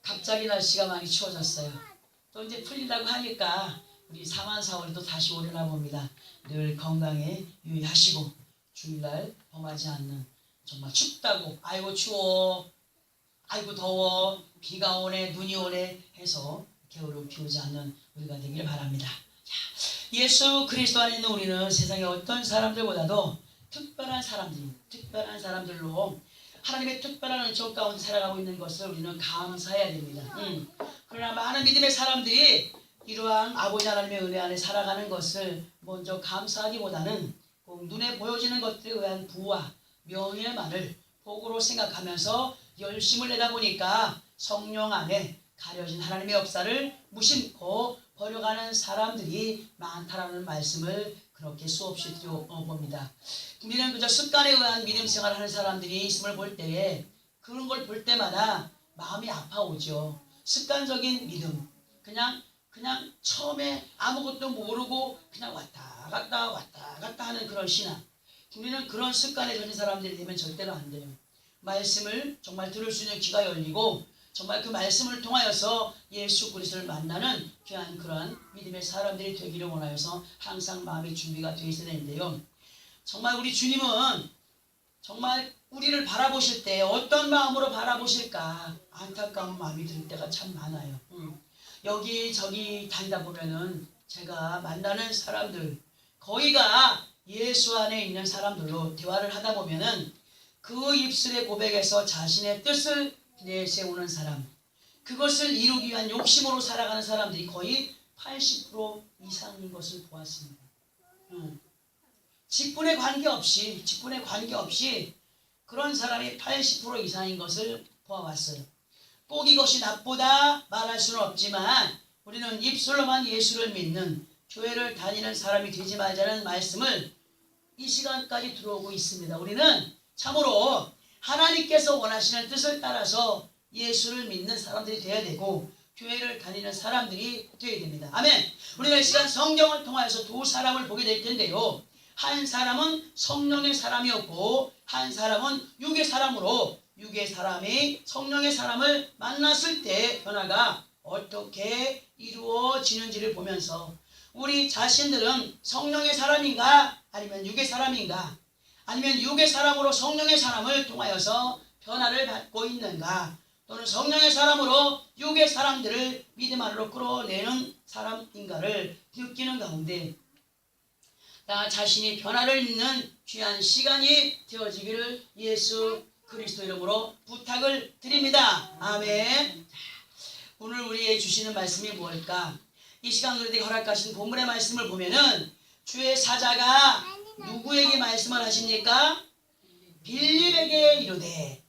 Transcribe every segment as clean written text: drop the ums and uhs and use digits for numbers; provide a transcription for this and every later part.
갑자기 날씨가 많이 추워졌어요. 또 이제 풀린다고 하니까 우리 4만 4월이 또 다시 오려나 봅니다. 늘 건강에 유의하시고 주일날 범하지 않는, 정말 춥다고 아이고 추워 아이고 더워 비가 오네 눈이 오네 해서 게으름 피우지 않는 우리가 되길 바랍니다. 예수 그리스도 안에 있는 우리는 세상의 어떤 사람들보다도 특별한 사람들로 하나님의 특별한 은총 가운데 살아가고 있는 것을 우리는 감사해야 됩니다. 그러나 많은 믿음의 사람들이 이러한 아버지 하나님의 은혜 안에 살아가는 것을 먼저 감사하기보다는 꼭 눈에 보여지는 것들에 의한 부와 명예만을 복으로 생각하면서 열심을 내다 보니까 성령 안에 가려진 하나님의 역사를 무심코 버려가는 사람들이 많다라는 말씀을 그렇게 수없이 드려봅니다. 우리는 그저 습관에 의한 믿음 생활을 하는 사람들이 있음을 볼 때에 그런 걸 볼 때마다 마음이 아파오죠. 습관적인 믿음, 그냥 처음에 아무것도 모르고 그냥 왔다 갔다 하는 그런 신앙. 우리는 그런 습관에 젖은 사람들이 되면 절대로 안 돼요. 말씀을 정말 들을 수 있는 귀가 열리고 정말 그 말씀을 통하여서 예수 그리스도를 만나는 귀한 그러한 믿음의 사람들이 되기를 원하여서 항상 마음의 준비가 되어 있어야 되는데요. 정말 우리 주님은 정말 우리를 바라보실 때 어떤 마음으로 바라보실까 안타까운 마음이 들 때가 참 많아요. 여기저기 다니다 보면은 제가 만나는 사람들 거의가 예수 안에 있는 사람들로 대화를 하다 보면은 그 입술의 고백에서 자신의 뜻을 내세우는 사람, 그것을 이루기 위한 욕심으로 살아가는 사람들이 거의 80% 이상인 것을 보았습니다. 직분에 관계없이 그런 사람이 80% 이상인 것을 보아왔어요. 꼭 이것이 나쁘다 말할 수는 없지만 우리는 입술로만 예수를 믿는 교회를 다니는 사람이 되지 말자는 말씀을 이 시간까지 들어오고 있습니다. 우리는 참으로 하나님께서 원하시는 뜻을 따라서 예수를 믿는 사람들이 되어야 되고 교회를 다니는 사람들이 되어야 됩니다. 아멘. 우리는 이 시간 성경을 통해서 두 사람을 보게 될 텐데요. 한 사람은 성령의 사람이었고 한 사람은 육의 사람으로 육의 사람이 성령의 사람을 만났을 때 변화가 어떻게 이루어지는지를 보면서 우리 자신들은 성령의 사람인가 아니면 육의 사람인가 아니면 육의 사람으로 성령의 사람을 통하여서 변화를 받고 있는가 또는 성령의 사람으로 육의 사람들을 믿음 안으로 끌어내는 사람인가를 느끼는 가운데 나 자신이 변화를 믿는 귀한 시간이 되어지기를 예수 그리스도 이름으로 부탁을 드립니다. 아멘. 오늘 우리에게 주시는 말씀이 무엇일까? 이 시간 우리에게 허락하신 본문의 말씀을 보면은 주의 사자가 누구에게 말씀을 하십니까? 빌립에게 이르되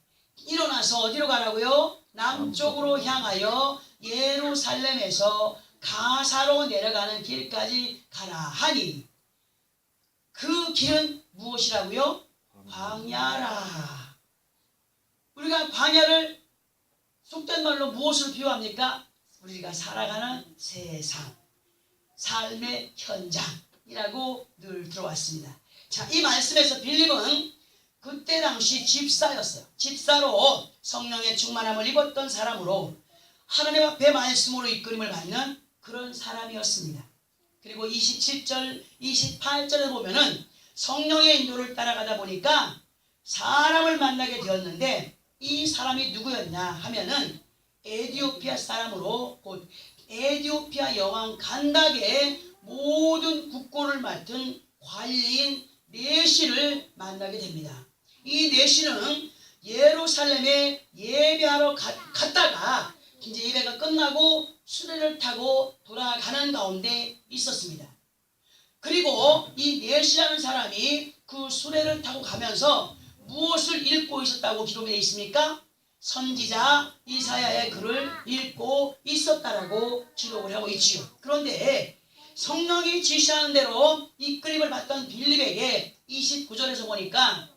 일어나서 어디로 가라고요? 남쪽으로 향하여 예루살렘에서 가사로 내려가는 길까지 가라 하니 그 길은 무엇이라고요? 광야라. 우리가 광야를 속된 말로 무엇을 비유합니까? 우리가 살아가는 세상, 삶의 현장이라고 늘 들어왔습니다. 자, 이 말씀에서 빌립은 그때 당시 집사였어요. 집사로 성령의 충만함을 입었던 사람으로 하나님 앞에 말씀으로 이끌림을 받는 그런 사람이었습니다. 그리고 27절, 28절에 보면은 성령의 인도를 따라가다 보니까 사람을 만나게 되었는데 이 사람이 누구였냐 하면은 에티오피아 사람으로 곧 에티오피아 여왕 간닥의 모든 국고를 맡은 관리인 네시를 만나게 됩니다. 이 네시는 예루살렘에 예배하러 갔다가 이제 예배가 끝나고 수레를 타고 돌아가는 가운데 있었습니다. 그리고 이 네시라는 사람이 그 수레를 타고 가면서 무엇을 읽고 있었다고 기록되어 있습니까? 선지자 이사야의 글을 읽고 있었다라고 기록을 하고 있지요. 그런데 성령이 지시하는 대로 이끌림을 받던 빌립에게 29절에서 보니까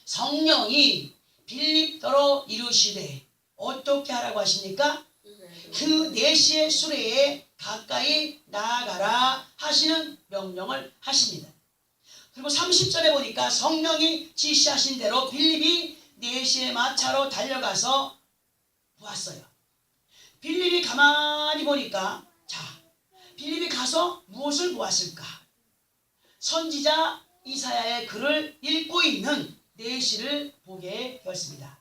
성령이 빌립더러 이르시되 어떻게 하라고 하십니까? 그 네시의 수레에 가까이 나아가라 하시는 명령을 하십니다. 그리고 30절에 보니까 성령이 지시하신 대로 빌립이 4시에 마차로 달려가서 보았어요. 빌립이 가만히 보니까, 자, 빌립이 가서 무엇을 보았을까? 선지자 이사야의 글을 읽고 있는 4시를 보게 되었습니다.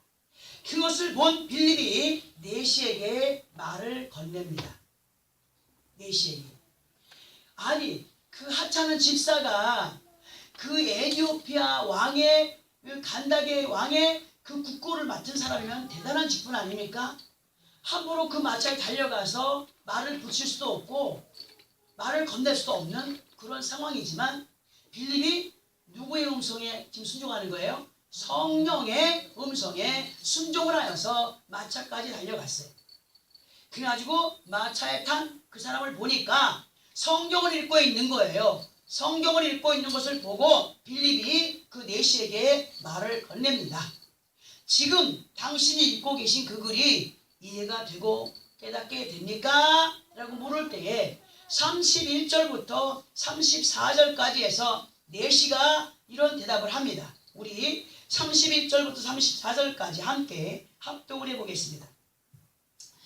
그것을 본 빌립이 4시에게 말을 건넵니다. 4시에게. 아니, 그 하찮은 집사가 그 에티오피아 왕의, 그 간다게 왕의 그 국고를 맡은 사람이면 대단한 직분 아닙니까? 함부로 그 마차에 달려가서 말을 붙일 수도 없고 말을 건넬 수도 없는 그런 상황이지만, 빌립이 누구의 음성에 지금 순종하는 거예요? 성령의 음성에 순종을 하여서 마차까지 달려갔어요. 그래가지고 마차에 탄 그 사람을 보니까 성경을 읽고 있는 거예요. 성경을 읽고 있는 것을 보고 빌립이 그 4시에게 말을 건넵니다. 지금 당신이 읽고 계신 그 글이 이해가 되고 깨닫게 됩니까? 라고 물을 때에 31절부터 34절까지 해서 4시가 이런 대답을 합니다. 우리 31절부터 34절까지 함께 합독을 해보겠습니다.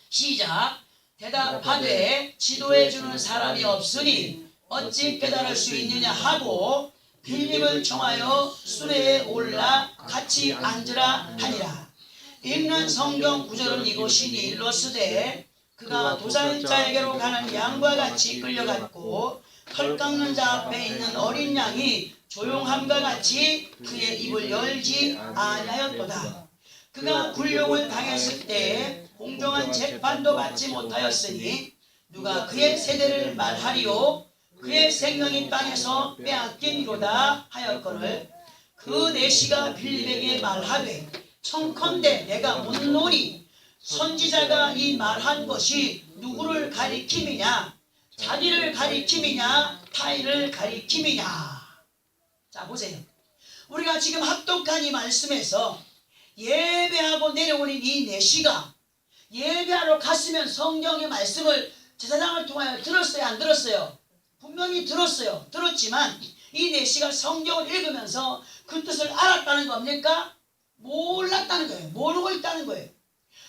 시작. 대답하되 지도해주는 사람이 없으니 어찌 깨달을 수 있느냐 하고 빌립을 청하여 수레에 올라 같이 앉으라 하니라. 읽는 성경 구절은 이것이니 일러스되 그가 도자는 자에게로 가는 양과 같이 끌려갔고 털 깎는 자 앞에 있는 어린 양이 조용함과 같이 그의 입을 열지 아니하였도다. 그가 굴욕을 당했을 때에 공정한 재판도 받지 못하였으니 누가 그의 세대를 말하리요? 그의 생명이 땅에서 빼앗기니로다 하였거늘 그 4시가 빌립에게 말하되 청컨대 내가 묻노니 선지자가 이 말한 것이 누구를 가리킴이냐? 자기를 가리킴이냐? 타인을 가리킴이냐? 자, 보세요. 우리가 지금 합독한 이 말씀에서 예배하고 내려오는 이 4시가 예배하러 갔으면 성경의 말씀을 제사장을 통하여 들었어요? 안 들었어요? 분명히 들었어요. 들었지만 이 4시가 성경을 읽으면서 그 뜻을 알았다는 겁니까? 몰랐다는 거예요. 모르고 있다는 거예요.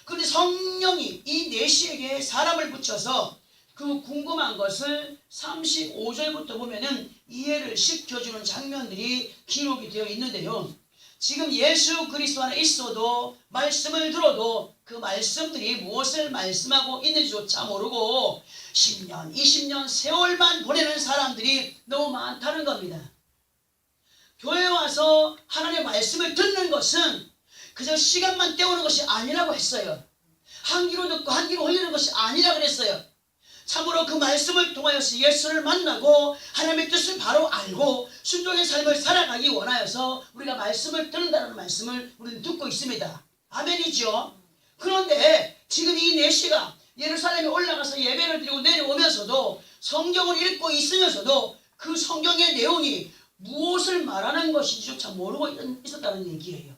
그런데 성령이 이 4시에게 사람을 붙여서 그 궁금한 것을 35절부터 보면은 이해를 시켜주는 장면들이 기록이 되어 있는데요. 지금 예수 그리스도 안에 있어도 말씀을 들어도 그 말씀들이 무엇을 말씀하고 있는지조차 모르고 10년, 20년 세월만 보내는 사람들이 너무 많다는 겁니다. 교회 와서 하나님의 말씀을 듣는 것은 그저 시간만 때우는 것이 아니라고 했어요. 한 귀로 듣고 한 귀로 흘리는 것이 아니라 그랬어요. 참으로 그 말씀을 통하여서 예수를 만나고 하나님의 뜻을 바로 알고 순종의 삶을 살아가기 원하여서 우리가 말씀을 듣는다는 말씀을 우리는 듣고 있습니다. 아멘이죠. 그런데 지금 이 4시가 예루살렘에 올라가서 예배를 드리고 내려오면서도 성경을 읽고 있으면서도 그 성경의 내용이 무엇을 말하는 것인지조차 모르고 있었다는 얘기예요.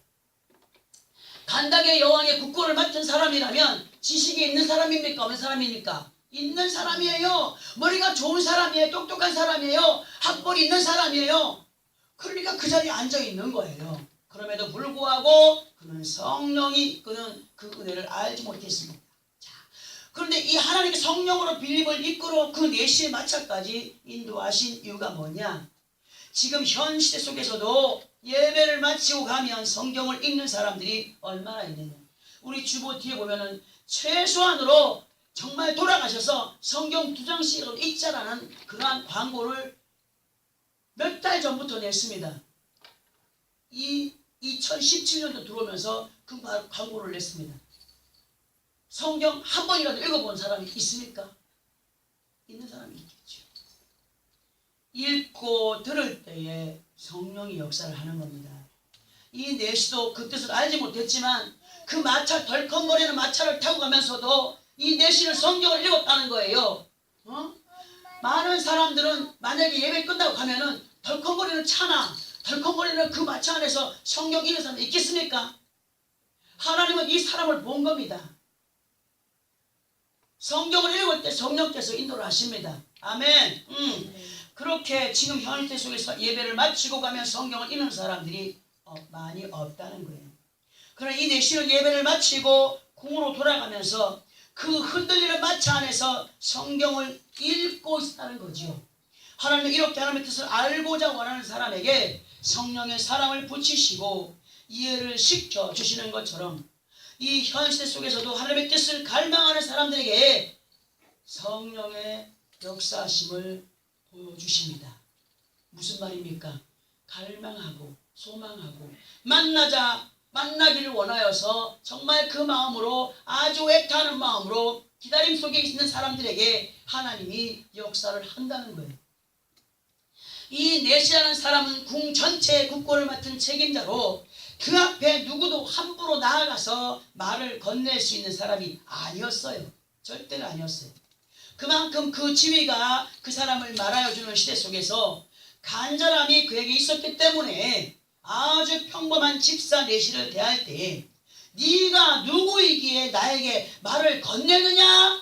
간닥의 여왕의 국고를 맡은 사람이라면 지식이 있는 사람입니까? 없는 사람입니까? 있는 사람이에요. 머리가 좋은 사람이에요. 똑똑한 사람이에요. 학벌이 있는 사람이에요. 그러니까 그 자리에 앉아 있는 거예요. 그럼에도 불구하고 그는 성령이 이끄는 그 은혜를 알지 못했습니다. 자, 그런데 이 하나님의 성령으로 빌립을 이끌어 그 4시의 마차까지 인도하신 이유가 뭐냐? 지금 현 시대 속에서도 예배를 마치고 가면 성경을 읽는 사람들이 얼마나 있느냐. 우리 주보 뒤에 보면은 최소한으로 정말 돌아가셔서 성경 2장씩이라도 읽자라는 그러한 광고를 몇 달 전부터 냈습니다. 이 2017년도 들어오면서 그 광고를 냈습니다. 성경 한 번이라도 읽어본 사람이 있습니까? 있는 사람이 있겠죠. 읽고 들을 때에 성령이 역사를 하는 겁니다. 이 4시도 그 뜻을 알지 못했지만 그 마차 덜컹거리는 마차를 타고 가면서도 이 4시는 성경을 읽었다는 거예요. 많은 사람들은 만약에 예배 끝나고 가면은 덜컹거리는 차나 덜컹거리는 그 마차 안에서 성경 읽는 사람 있겠습니까? 하나님은 이 사람을 본 겁니다. 성경을 읽을 때 성령께서 인도를 하십니다. 아멘. 그렇게 지금 현실 속에서 예배를 마치고 가면 성경을 읽는 사람들이 많이 없다는 거예요. 그러나 이 내시는 예배를 마치고 궁으로 돌아가면서 그 흔들리는 마차 안에서 성경을 읽고 있다는 거죠. 하나님은 이렇게 하나님의 뜻을 알고자 원하는 사람에게 성령의 사랑을 붙이시고 이해를 시켜주시는 것처럼 이 현시대 속에서도 하나님의 뜻을 갈망하는 사람들에게 성령의 역사하심을 보여주십니다. 무슨 말입니까? 갈망하고 소망하고 만나기를 원하여서 정말 그 마음으로 아주 애타는 마음으로 기다림 속에 있는 사람들에게 하나님이 역사를 한다는 거예요. 이 넷이라는 사람은 궁 전체의 국권을 맡은 책임자로 그 앞에 누구도 함부로 나아가서 말을 건넬 수 있는 사람이 아니었어요. 절대로 아니었어요. 그만큼 그 지위가 그 사람을 말하여주는 시대 속에서 간절함이 그에게 있었기 때문에 아주 평범한 집사 내시를 대할 때 네가 누구이기에 나에게 말을 건네느냐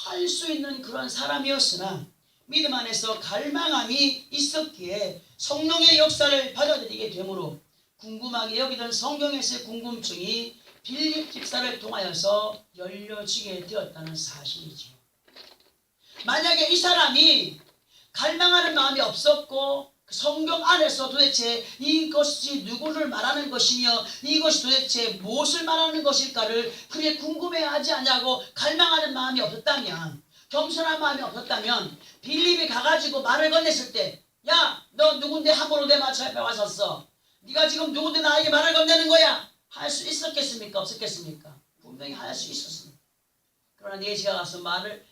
할 수 있는 그런 사람이었으나 믿음 안에서 갈망함이 있었기에 성령의 역사를 받아들이게 되므로 궁금하게 여기던 성경에서의 궁금증이 빌립 집사를 통하여서 열려지게 되었다는 사실이죠. 만약에 이 사람이 갈망하는 마음이 없었고 성경 안에서 도대체 이것이 누구를 말하는 것이며 이것이 도대체 무엇을 말하는 것일까를 그게 궁금해하지 않냐고 갈망하는 마음이 없었다면, 겸손한 마음이 없었다면 빌립이 가가지고 말을 건넸을 때 야, 너 누군데 함부로 내 마차 옆에 와섰어? 네가 지금 누군데 나에게 말을 건네는 거야? 할 수 있었겠습니까? 없었겠습니까? 분명히 할 수 있었습니다. 그러나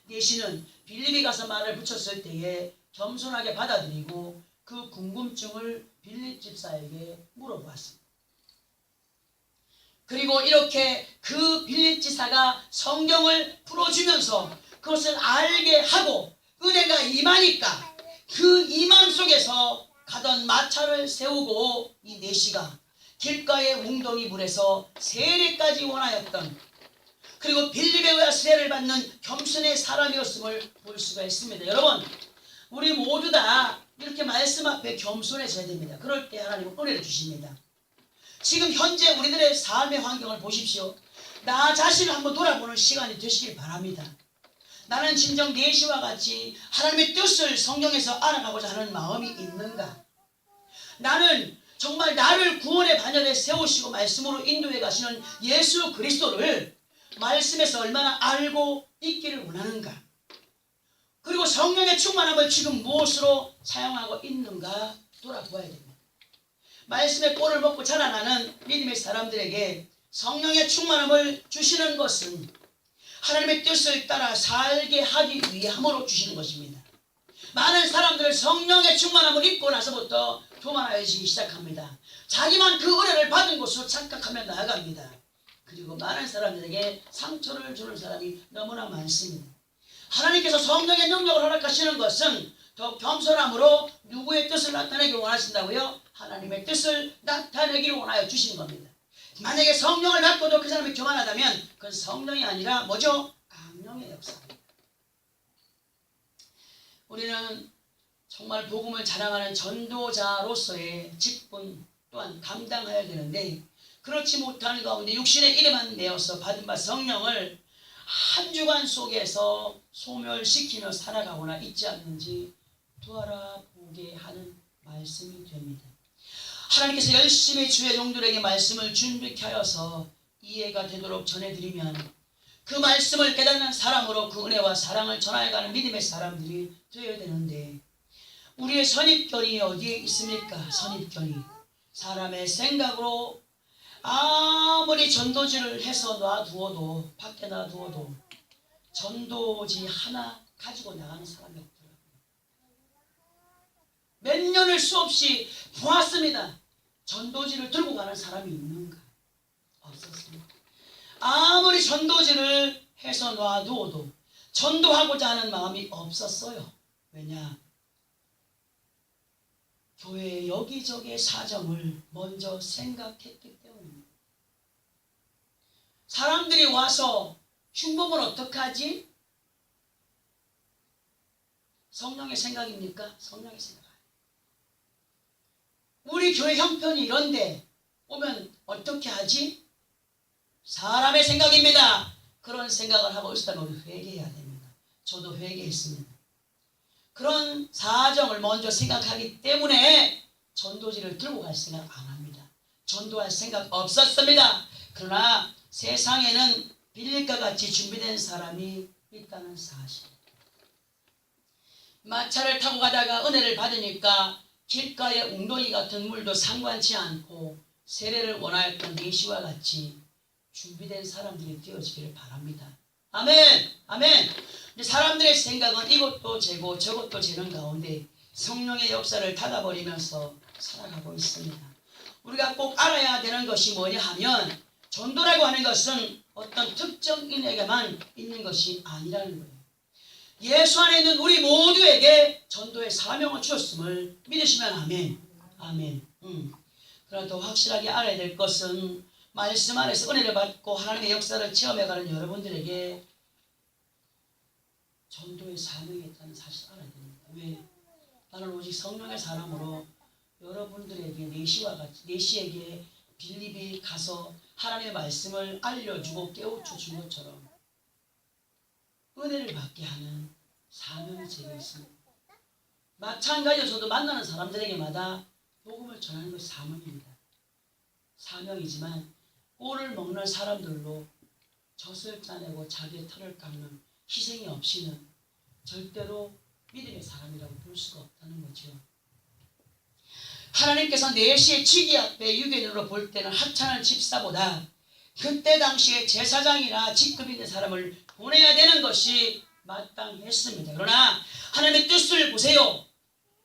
내시는 빌립이 가서 말을 붙였을 때에 겸손하게 받아들이고 그 궁금증을 빌립 집사에게 물어보았습니다. 그리고 이렇게 그 빌립 집사가 성경을 풀어주면서 그것을 알게 하고 은혜가 임하니까 그 임함 속에서 가던 마차를 세우고 이 내시가 길가의 웅덩이 물에서 세례까지 원하였던, 그리고 빌립에 의해 세례를 받는 겸손의 사람이었음을 볼 수가 있습니다. 여러분, 우리 모두 다 이렇게 말씀 앞에 겸손해져야 됩니다. 그럴 때 하나님은 은혜를 주십니다. 지금 현재 우리들의 삶의 환경을 보십시오. 나 자신을 한번 돌아보는 시간이 되시길 바랍니다. 나는 진정 내시와 같이 하나님의 뜻을 성경에서 알아가고자 하는 마음이 있는가? 나는 정말 나를 구원의 반열에 세우시고 말씀으로 인도해 가시는 예수 그리스도를 말씀에서 얼마나 알고 있기를 원하는가? 그리고 성령의 충만함을 지금 무엇으로 사용하고 있는가 돌아보아야 됩니다. 말씀의 꼴을 먹고 자라나는 믿음의 사람들에게 성령의 충만함을 주시는 것은 하나님의 뜻을 따라 살게 하기 위함으로 주시는 것입니다. 많은 사람들은 성령의 충만함을 입고 나서부터 교만하여지기 시작합니다. 자기만 그 은혜를 받은 것으로 착각하며 나아갑니다. 그리고 많은 사람들에게 상처를 주는 사람이 너무나 많습니다. 하나님께서 성령의 능력을 허락하시는 것은 더 겸손함으로 누구의 뜻을 나타내기 원하신다고요? 하나님의 뜻을 나타내기를 원하여 주시는 겁니다. 만약에 성령을 받고도 그 사람이 교만하다면 그건 성령이 아니라 뭐죠? 악령의 역사입니다. 우리는 정말 복음을 자랑하는 전도자로서의 직분 또한 감당해야 되는데, 그렇지 못하는 가운데 육신의 일에만 내어서 받은 바 성령을 한 주간 속에서 소멸시키며 살아가거나 있지 않는지 돌아보게 하는 말씀이 됩니다. 하나님께서 열심히 주의 종들에게 말씀을 준비케 하여서 이해가 되도록 전해드리면 그 말씀을 깨닫는 사람으로 그 은혜와 사랑을 전하여가는 믿음의 사람들이 되어야 되는데, 우리의 선입견이 어디에 있습니까? 선입견이 사람의 생각으로 아무리 전도지를 해서 놔두어도, 밖에 놔두어도 전도지 하나 가지고 나가는 사람이 없더라고요. 몇 년을 수없이 보았습니다. 전도지를 들고 가는 사람이 있는가? 없었습니다. 아무리 전도지를 해서 놔두어도 전도하고자 하는 마음이 없었어요. 왜냐? 교회의 여기저기의 사정을 먼저 생각했기 때문입니다. 사람들이 와서 흉보면 어떡하지? 성령의 생각입니까? 성령의 생각. 우리 교회 형편이 이런데 오면 어떻게 하지? 사람의 생각입니다. 그런 생각을 하고 있었다면 우리 회개해야 됩니다. 저도 회개했습니다. 그런 사정을 먼저 생각하기 때문에 전도지를 들고 갈 생각 안 합니다. 전도할 생각 없었습니다. 그러나 세상에는 빌립과 같이 준비된 사람이 있다는 사실. 마차를 타고 가다가 은혜를 받으니까 길가의 웅덩이 같은 물도 상관치 않고 세례를 원하였던 예시와 같이 준비된 사람들이 되어지기를 바랍니다. 아멘! 아멘! 사람들의 생각은 이것도 재고 저것도 재는 가운데 성령의 역사를 닫아버리면서 살아가고 있습니다. 우리가 꼭 알아야 되는 것이 뭐냐 하면 전도라고 하는 것은 어떤 특정인에게만 있는 것이 아니라는 거예요. 예수 안에 있는 우리 모두에게 전도의 사명을 주었음을 믿으시면 아멘. 아멘. 그러나 더 확실하게 알아야 될 것은 말씀 안에서 은혜를 받고 하나님의 역사를 체험해가는 여러분들에게 전도의 사명이 있다는 사실을 알아야 됩니다. 왜? 나는 오직 성령의 사람으로 여러분들에게 내시에게 빌립이 가서 하나님의 말씀을 알려주고 깨우쳐 준 것처럼 은혜를 받게 하는 사명이 제게 있습니다. 마찬가지로 저도 만나는 사람들에게마다 복음을 전하는 것이 사명입니다. 사명이지만 꼴을 먹는 사람들로 젖을 짜내고 자기의 털을 깎는 희생이 없이는 절대로 믿음의 사람이라고 볼 수가 없다는 거죠. 하나님께서 내시의 직위 앞에 유괴인으로 볼 때는 하찮은 집사보다 그때 당시에 제사장이나 직급 있는 사람을 보내야 되는 것이 마땅했습니다. 그러나 하나님의 뜻을 보세요.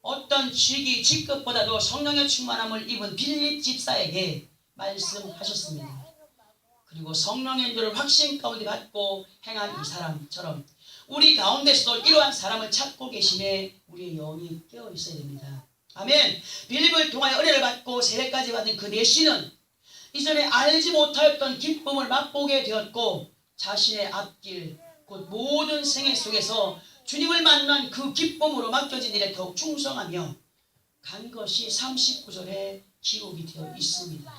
어떤 직위, 직급보다도 성령의 충만함을 입은 빌립 집사에게 말씀하셨습니다. 그리고 성령의 인도를 확신 가운데 받고 행한 이 사람처럼 우리 가운데서도 이러한 사람을 찾고 계심에 우리의 영이 깨어 있어야 됩니다. 아멘. 빌립을 통하여 은혜를 받고 세례까지 받은 그 내시는 이전에 알지 못하였던 기쁨을 맛보게 되었고 자신의 앞길 곧 모든 생애 속에서 주님을 만난 그 기쁨으로 맡겨진 일에 더욱 충성하며 간 것이 39절에 기록이 되어 있습니다.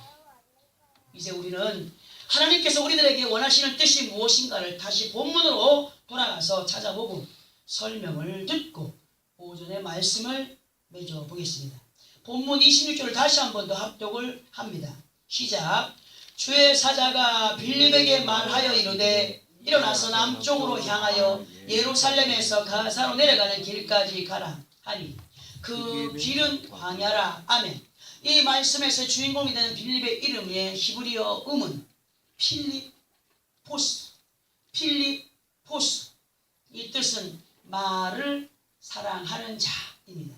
이제 우리는 하나님께서 우리들에게 원하시는 뜻이 무엇인가를 다시 본문으로 돌아가서 찾아보고 설명을 듣고 오전의 말씀을 맺어보겠습니다. 본문 26절을 다시 한 번 더 합독을 합니다. 시작. 주의 사자가 빌립에게 말하여 이르되 일어나서 남쪽으로 향하여 예루살렘에서 가사로 내려가는 길까지 가라 하니 그 길은 광야라. 아멘. 이 말씀에서 주인공이 되는 빌립의 이름의 히브리어 음은 필리포스. 필리포스. 이 뜻은 말을 사랑하는 자입니다.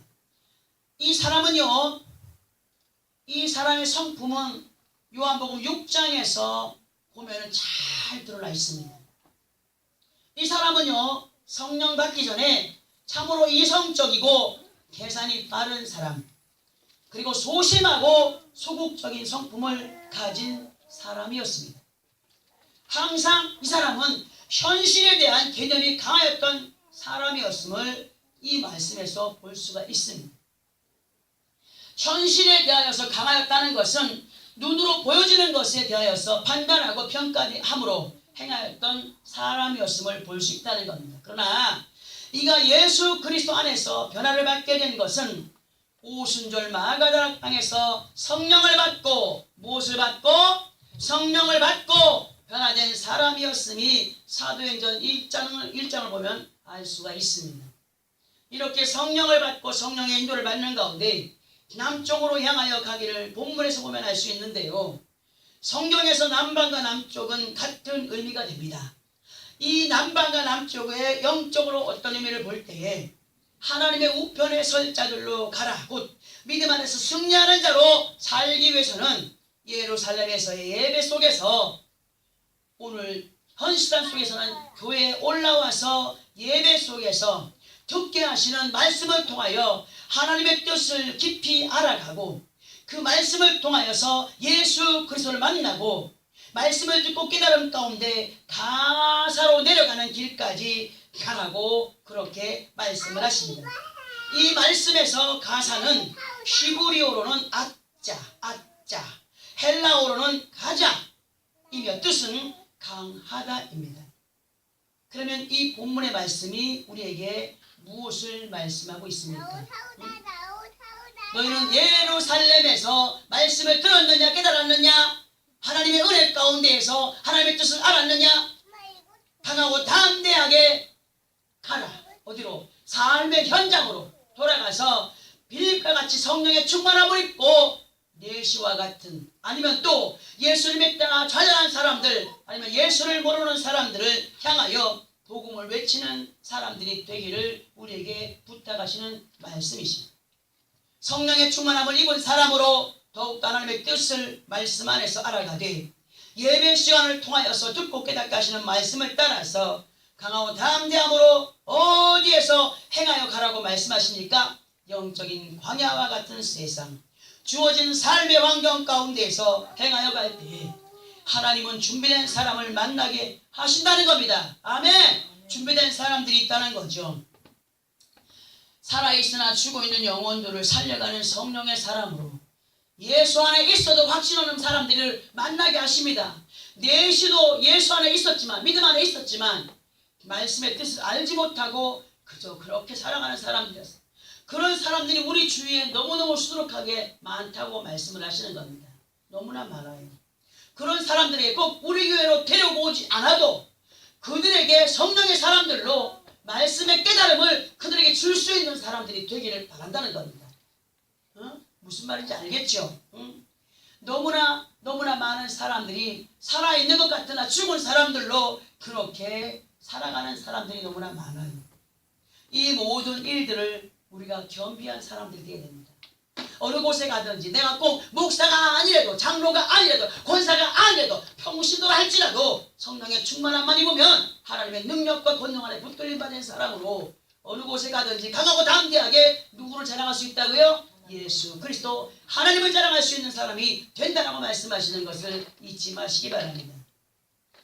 이 사람은요, 이 사람의 성품은 요한복음 6장에서 보면은 잘 드러나 있습니다. 이 사람은요, 성령 받기 전에 참으로 이성적이고 계산이 빠른 사람, 그리고 소심하고 소극적인 성품을 가진 사람이었습니다. 항상 이 사람은 현실에 대한 개념이 강하였던 사람이었음을 이 말씀에서 볼 수가 있습니다. 현실에 대하여서 강하였다는 것은 눈으로 보여지는 것에 대하여서 판단하고 평가함으로 행하였던 사람이었음을 볼 수 있다는 겁니다. 그러나 이가 예수 그리스도 안에서 변화를 받게 된 것은 오순절 마가다락 방에서 성령을 받고 무엇을 받고? 성령을 받고 변화된 사람이었음이 사도행전 1장을 보면 알 수가 있습니다. 이렇게 성령을 받고 성령의 인도를 받는 가운데 남쪽으로 향하여 가기를 본문에서 보면 알 수 있는데요. 성경에서 남방과 남쪽은 같은 의미가 됩니다. 이 남방과 남쪽의 영적으로 어떤 의미를 볼 때에 하나님의 우편에 설 자들로 가라. 곧 믿음 안에서 승리하는 자로 살기 위해서는 예루살렘에서의 예배 속에서 오늘 헌시단 속에서는 교회에 올라와서 예배 속에서 듣게 하시는 말씀을 통하여 하나님의 뜻을 깊이 알아가고 그 말씀을 통하여서 예수 그리스도를 만나고 말씀을 듣고 깨달음 가운데 가사로 내려가는 길까지 가라고 그렇게 말씀을 하십니다. 이 말씀에서 가사는 히브리어로는 아짜 헬라어로는 가자이며 뜻은 강하다입니다. 그러면 이 본문의 말씀이 우리에게 무엇을 말씀하고 있습니까? 너희는 예루살렘에서 말씀을 들었느냐 깨달았느냐? 하나님의 은혜 가운데에서 하나님의 뜻을 알았느냐? 강하고 담대하게 가라. 어디로? 삶의 현장으로 돌아가서 빌립과 같이 성령의 충만함을 입고 내시와 같은, 아니면 또 예수를 믿다가 좌절한 사람들, 아니면 예수를 모르는 사람들을 향하여 복음을 외치는 사람들이 되기를 우리에게 부탁하시는 말씀이십니다. 성령의 충만함을 입은 사람으로 더욱 하나님의 뜻을 말씀 안에서 알아가되, 예배 시간을 통하여서 듣고 깨닫게 하시는 말씀을 따라서 강하고 담대함으로 어디에서 행하여 가라고 말씀하십니까? 영적인 광야와 같은 세상, 주어진 삶의 환경 가운데에서 행하여 갈 때 하나님은 준비된 사람을 만나게 하신다는 겁니다. 아멘. 준비된 사람들이 있다는 거죠. 살아있으나 죽어있는 영혼들을 살려가는 성령의 사람으로 예수 안에 있어도 확신 없는 사람들을 만나게 하십니다. 내시도 예수 안에 있었지만, 믿음 안에 있었지만 말씀의 뜻을 알지 못하고 그저 그렇게 살아가는 사람들이었어요. 그런 사람들이 우리 주위에 너무너무 수두룩하게 많다고 말씀을 하시는 겁니다. 너무나 많아요. 그런 사람들에게 꼭 우리 교회로 데려오지 않아도 그들에게 성령의 사람들로 말씀의 깨달음을 그들에게 줄 수 있는 사람들이 되기를 바란다는 겁니다. 무슨 말인지 알겠죠? 너무나 많은 사람들이 살아있는 것 같으나 죽은 사람들로 그렇게 살아가는 사람들이 너무나 많아요. 이 모든 일들을 우리가 겸비한 사람들이 되어야 됩니다. 어느 곳에 가든지 내가 꼭 목사가 아니라도, 장로가 아니라도, 권사가 아니라도, 평신도라 할지라도 성령의 충만함만 입으면 하나님의 능력과 권능 안에 붙들림 받은 사람으로 어느 곳에 가든지 강하고 담대하게 누구를 자랑할 수 있다고요? 예수 그리스도 하나님을 자랑할 수 있는 사람이 된다라고 말씀하시는 것을 잊지 마시기 바랍니다.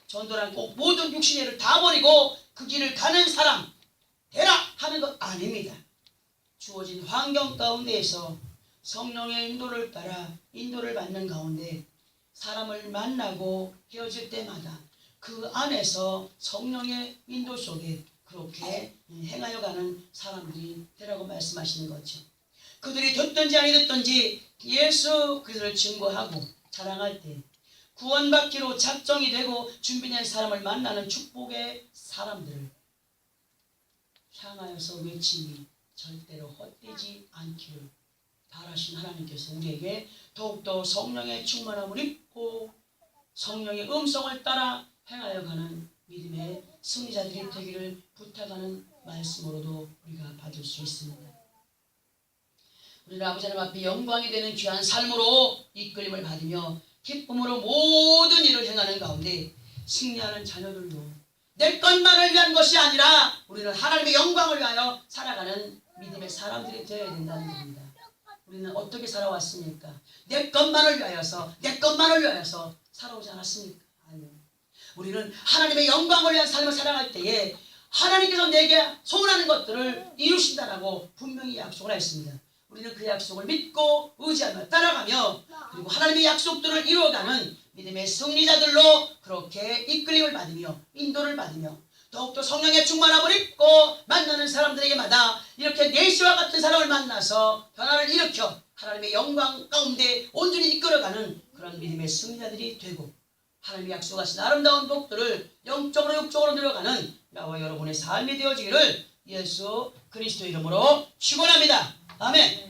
전도란 꼭 모든 육신의 일을 다 버리고 그 길을 가는 사람 되라 하는 것 아닙니다. 주어진 환경 가운데에서 성령의 인도를 따라 인도를 받는 가운데 사람을 만나고 헤어질 때마다 그 안에서 성령의 인도 속에 그렇게 행하여 가는 사람들이 되라고 말씀하시는 거죠. 그들이 듣든지 아니 듣든지 예수 그리스도를 증거하고 자랑할 때 구원받기로 작정이 되고 준비된 사람을 만나는 축복의 사람들을 향하여서 외침이 절대로 헛되지 않기를 바라신 하나님께서 우리에게 더욱더 성령의 충만함을 입고 성령의 음성을 따라 행하여 가는 믿음의 승리자들이 되기를 부탁하는 말씀으로도 우리가 받을 수 있습니다. 우리는 아버지 하나님 앞에 영광이 되는 귀한 삶으로 이끌림을 받으며 기쁨으로 모든 일을 행하는 가운데 승리하는 자녀들도 내 것만을 위한 것이 아니라 우리는 하나님의 영광을 위하여 살아가는 믿음의 사람들이 되어야 된다는 겁니다. 우리는 어떻게 살아왔습니까? 내 것만을 위하여서 살아오지 않았습니까? 아니요. 우리는 하나님의 영광을 위한 삶을 살아갈 때에 하나님께서 내게 소원하는 것들을 이루신다라고 분명히 약속을 했습니다. 우리는 그 약속을 믿고 의지하며 따라가며 그리고 하나님의 약속들을 이루어가는 믿음의 승리자들로 그렇게 이끌림을 받으며 인도를 받으며 더욱더 성령의 충만함을 입고 만나는 사람들에게마다 이렇게 내시와 같은 사람을 만나서 변화를 일으켜 하나님의 영광 가운데 온전히 이끌어가는 그런 믿음의 승리자들이 되고 하나님의 약속하신 아름다운 복들을 영적으로 육적으로 누려가는 나와 여러분의 삶이 되어지기를 예수 그리스도 이름으로 축원합니다. 아멘.